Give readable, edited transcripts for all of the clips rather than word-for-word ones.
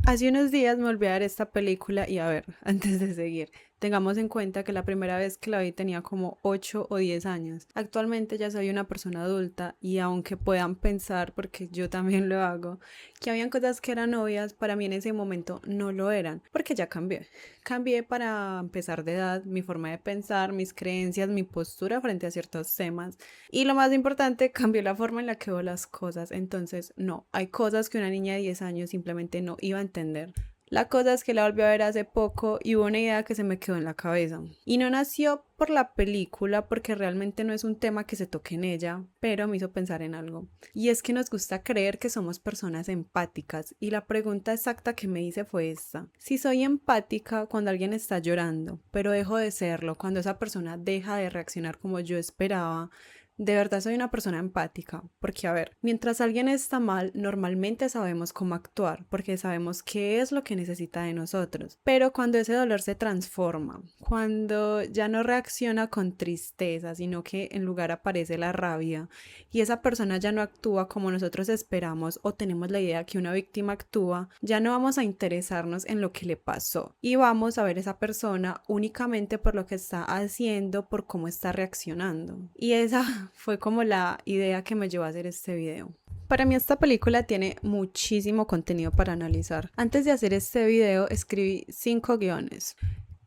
Hace unos días me volví a ver esta película y a ver, antes de seguir, tengamos en cuenta que la primera vez que la vi tenía como 8 o 10 años. Actualmente ya soy una persona adulta y aunque puedan pensar, porque yo también lo hago, que habían cosas que eran obvias, para mí en ese momento no lo eran, porque ya cambié. Cambié para empezar de edad, mi forma de pensar, mis creencias, mi postura frente a ciertos temas. Y lo más importante, cambió la forma en la que veo las cosas. Entonces, no, hay cosas que una niña de 10 años simplemente no iba a entender. La cosa es que la volví a ver hace poco y hubo una idea que se me quedó en la cabeza. Y no nació por la película porque realmente no es un tema que se toque en ella, pero me hizo pensar en algo. Y es que nos gusta creer que somos personas empáticas y la pregunta exacta que me hice fue esta. Si soy empática cuando alguien está llorando, pero dejo de serlo cuando esa persona deja de reaccionar como yo esperaba, de verdad soy una persona empática, porque a ver, mientras alguien está mal, normalmente sabemos cómo actuar, porque sabemos qué es lo que necesita de nosotros. Pero cuando ese dolor se transforma, cuando ya no reacciona con tristeza, sino que en lugar aparece la rabia, y esa persona ya no actúa como nosotros esperamos o tenemos la idea que una víctima actúa, ya no vamos a interesarnos en lo que le pasó y vamos a ver a esa persona únicamente por lo que está haciendo, por cómo está reaccionando. Y esa fue como la idea que me llevó a hacer este video. Para mí esta película tiene muchísimo contenido para analizar. Antes de hacer este video escribí 5 guiones.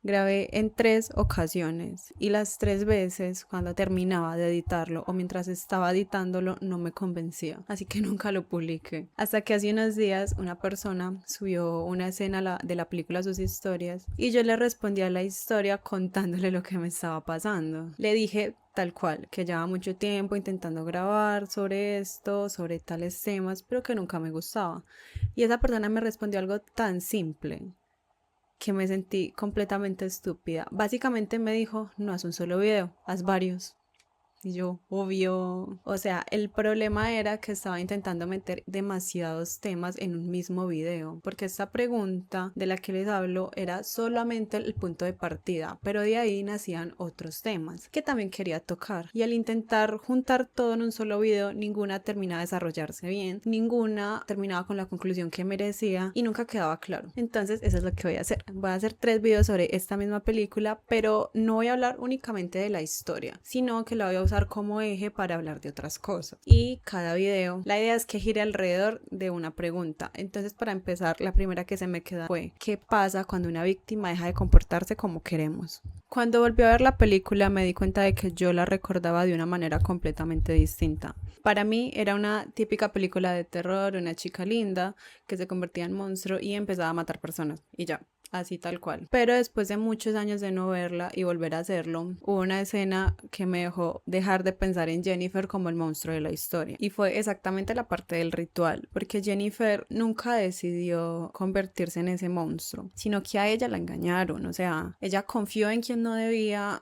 Grabé en 3 ocasiones y las 3 veces cuando terminaba de editarlo o mientras estaba editándolo no me convencía, así que nunca lo publiqué. Hasta que hace unos días una persona subió una escena de la película a sus historias y yo le respondí a la historia contándole lo que me estaba pasando. Le dije tal cual, que llevaba mucho tiempo intentando grabar sobre esto, sobre tales temas, pero que nunca me gustaba. Y esa persona me respondió algo tan simple que me sentí completamente estúpida. Básicamente me dijo, no haz un solo video, haz varios. Y yo, obvio. O sea, el problema era que estaba intentando meter demasiados temas en un mismo video, porque esta pregunta de la que les hablo era solamente el punto de partida, pero de ahí nacían otros temas que también quería tocar. Y al intentar juntar todo en un solo video, ninguna terminaba de desarrollarse bien, ninguna terminaba con la conclusión que merecía y nunca quedaba claro. Entonces, eso es lo que voy a hacer. Voy a hacer 3 videos sobre esta misma película, pero no voy a hablar únicamente de la historia, sino que la voy a usar como eje para hablar de otras cosas. Y cada video, la idea es que gire alrededor de una pregunta. Entonces, para empezar, la primera que se me queda fue, ¿qué pasa cuando una víctima deja de comportarse como queremos? Cuando volví a ver la película me di cuenta de que yo la recordaba de una manera completamente distinta. Para mí era una típica película de terror, una chica linda que se convertía en monstruo y empezaba a matar personas y ya, así tal cual. Pero después de muchos años de no verla y volver a hacerlo, hubo una escena que me dejó dejar de pensar en Jennifer como el monstruo de la historia. Y fue exactamente la parte del ritual, porque Jennifer nunca decidió convertirse en ese monstruo, sino que a ella la engañaron, o sea, ella confió en quien no debía.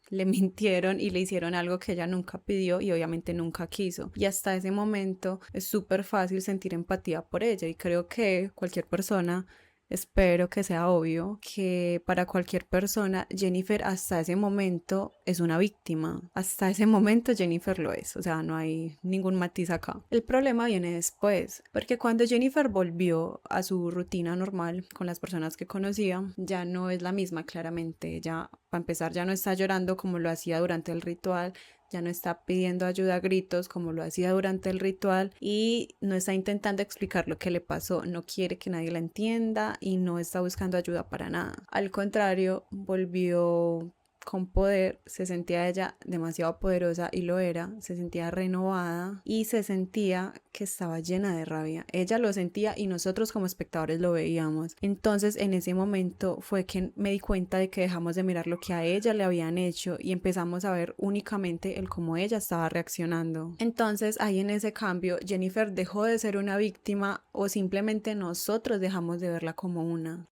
Le mintieron y le hicieron algo que ella nunca pidió y obviamente nunca quiso. Y hasta ese momento es súper fácil sentir empatía por ella y creo que cualquier persona, espero que sea obvio, que para cualquier persona Jennifer hasta ese momento es una víctima. Hasta ese momento Jennifer lo es, o sea, no hay ningún matiz acá. El problema viene después, porque cuando Jennifer volvió a su rutina normal con las personas que conocía, ya no es la misma claramente. Ya, para empezar, ya no está llorando como lo hacía durante el ritual, ya no está pidiendo ayuda a gritos como lo hacía durante el ritual y no está intentando explicar lo que le pasó, no quiere que nadie la entienda y no está buscando ayuda para nada. Al contrario, volvió con poder, se sentía ella demasiado poderosa y lo era, se sentía renovada y se sentía que estaba llena de rabia. Ella lo sentía y nosotros como espectadores lo veíamos. Entonces en ese momento fue que me di cuenta de que dejamos de mirar lo que a ella le habían hecho y empezamos a ver únicamente el cómo ella estaba reaccionando. Entonces ahí en ese cambio Jennifer dejó de ser una víctima o simplemente nosotros dejamos de verla como una.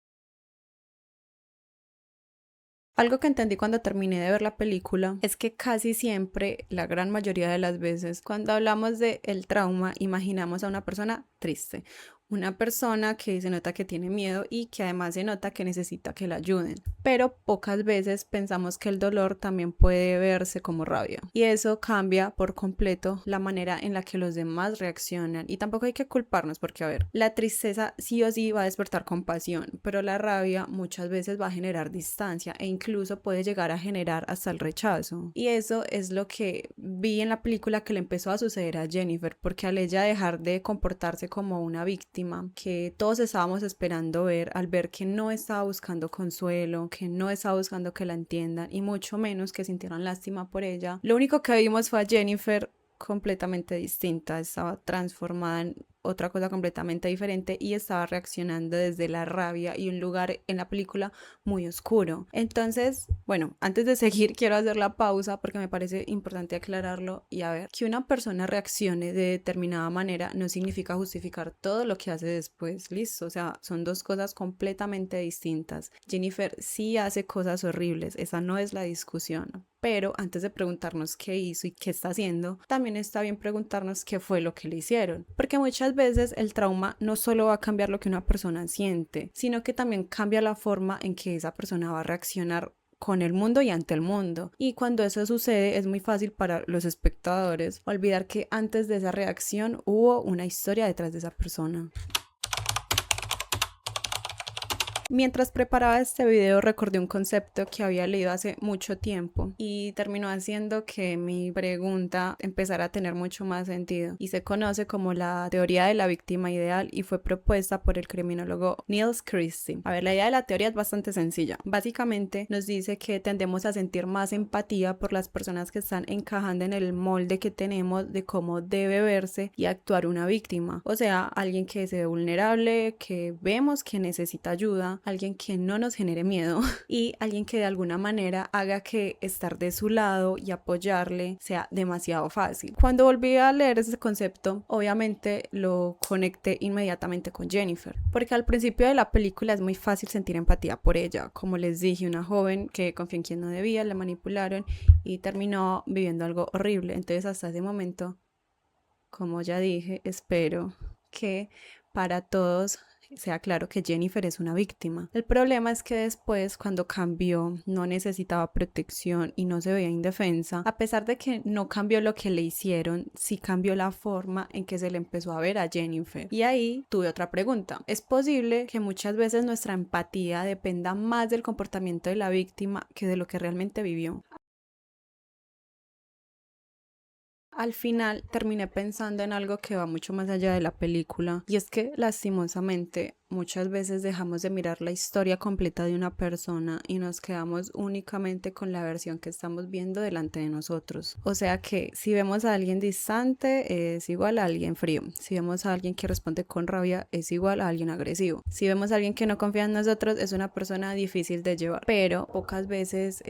Algo que entendí cuando terminé de ver la película es que casi siempre, la gran mayoría de las veces, cuando hablamos de el trauma, imaginamos a una persona triste, una persona que se nota que tiene miedo y que además se nota que necesita que la ayuden. Pero pocas veces pensamos que el dolor también puede verse como rabia. Y eso cambia por completo la manera en la que los demás reaccionan. Y tampoco hay que culparnos porque, a ver, la tristeza sí o sí va a despertar compasión, pero la rabia muchas veces va a generar distancia e incluso puede llegar a generar hasta el rechazo. Y eso es lo que vi en la película que le empezó a suceder a Jennifer, porque al ella dejar de comportarse como una víctima que todos estábamos esperando ver, al ver que no estaba buscando consuelo, que no estaba buscando que la entiendan y mucho menos que sintieran lástima por ella, lo único que vimos fue a Jennifer completamente distinta, estaba transformada en otra cosa completamente diferente y estaba reaccionando desde la rabia y un lugar en la película muy oscuro. Entonces, bueno, antes de seguir quiero hacer la pausa porque me parece importante aclararlo y a ver, que una persona reaccione de determinada manera no significa justificar todo lo que hace después, listo, o sea, son dos cosas completamente distintas. Jennifer sí hace cosas horribles, esa no es la discusión. Pero antes de preguntarnos qué hizo y qué está haciendo, también está bien preguntarnos qué fue lo que le hicieron. Porque muchas veces el trauma no solo va a cambiar lo que una persona siente, sino que también cambia la forma en que esa persona va a reaccionar con el mundo y ante el mundo. Y cuando eso sucede es muy fácil para los espectadores olvidar que antes de esa reacción hubo una historia detrás de esa persona. Mientras preparaba este video recordé un concepto que había leído hace mucho tiempo y terminó haciendo que mi pregunta empezara a tener mucho más sentido y se conoce como la teoría de la víctima ideal y fue propuesta por el criminólogo Niels Christie. A ver, la idea de la teoría es bastante sencilla. Básicamente nos dice que tendemos a sentir más empatía por las personas que están encajando en el molde que tenemos de cómo debe verse y actuar una víctima. O sea, alguien que se ve vulnerable, que vemos que necesita ayuda, alguien que no nos genere miedo y alguien que de alguna manera haga que estar de su lado y apoyarle sea demasiado fácil. Cuando volví a leer ese concepto, obviamente lo conecté inmediatamente con Jennifer, porque al principio de la película es muy fácil sentir empatía por ella. Como les dije, una joven que confió en quien no debía, la manipularon y terminó viviendo algo horrible. Entonces hasta ese momento, como ya dije, espero que para todos sea claro que Jennifer es una víctima. El problema es que después, cuando cambió, no necesitaba protección y no se veía indefensa. A pesar de que no cambió lo que le hicieron, sí cambió la forma en que se le empezó a ver a Jennifer. Y ahí tuve otra pregunta. ¿Es posible que muchas veces nuestra empatía dependa más del comportamiento de la víctima que de lo que realmente vivió? Al final terminé pensando en algo que va mucho más allá de la película y es que lastimosamente muchas veces dejamos de mirar la historia completa de una persona y nos quedamos únicamente con la versión que estamos viendo delante de nosotros. O sea que si vemos a alguien distante es igual a alguien frío, si vemos a alguien que responde con rabia es igual a alguien agresivo, si vemos a alguien que no confía en nosotros es una persona difícil de llevar, pero pocas veces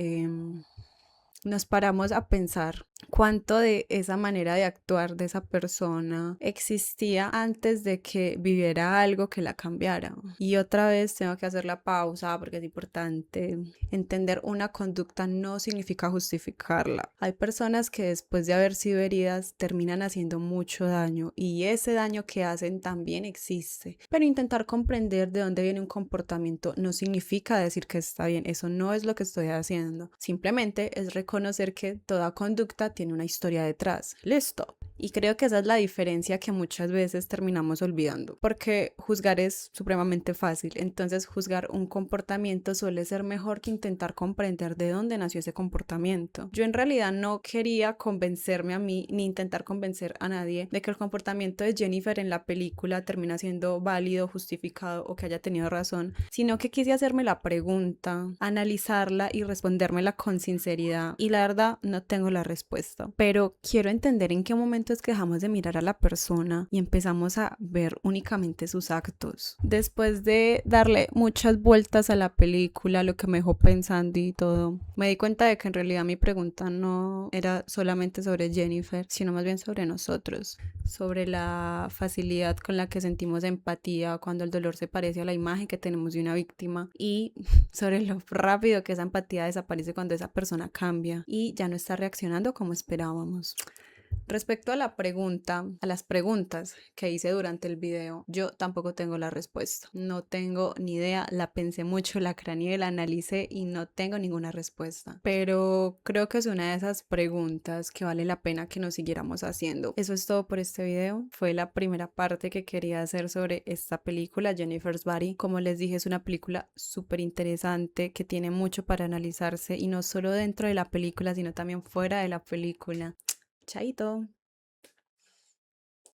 nos paramos a pensar cuánto de esa manera de actuar de esa persona existía antes de que viviera algo que la cambiara. Y otra vez tengo que hacer la pausa porque es importante entender una conducta no significa justificarla. Hay personas que después de haber sido heridas terminan haciendo mucho daño y ese daño que hacen también existe. Pero intentar comprender de dónde viene un comportamiento no significa decir que está bien. Eso no es lo que estoy haciendo. Simplemente es reconocer que toda conducta tiene una historia detrás. Listo. Y creo que esa es la diferencia que muchas veces terminamos olvidando, porque juzgar es supremamente fácil. Entonces juzgar un comportamiento suele ser mejor que intentar comprender de dónde nació ese comportamiento. Yo en realidad no quería convencerme a mí ni intentar convencer a nadie de que el comportamiento de Jennifer en la película termina siendo válido, justificado o que haya tenido razón, sino que quise hacerme la pregunta, analizarla y respondérmela con sinceridad. Y la verdad no tengo la respuesta, pero quiero entender en qué momento es que dejamos de mirar a la persona y empezamos a ver únicamente sus actos. Después de darle muchas vueltas a la película, lo que me dejó pensando y todo, me di cuenta de que en realidad mi pregunta no era solamente sobre Jennifer, sino más bien sobre nosotros, sobre la facilidad con la que sentimos empatía cuando el dolor se parece a la imagen que tenemos de una víctima y sobre lo rápido que esa empatía desaparece cuando esa persona cambia y ya no está reaccionando como esperábamos. Respecto a la pregunta, a las preguntas que hice durante el video, yo tampoco tengo la respuesta. No tengo ni idea, la pensé mucho, la craneé, la analicé y no tengo ninguna respuesta. Pero creo que es una de esas preguntas que vale la pena que nos siguiéramos haciendo. Eso es todo por este video. Fue la primera parte que quería hacer sobre esta película, Jennifer's Body. Como les dije, es una película súper interesante que tiene mucho para analizarse y no solo dentro de la película, sino también fuera de la película. Chaito.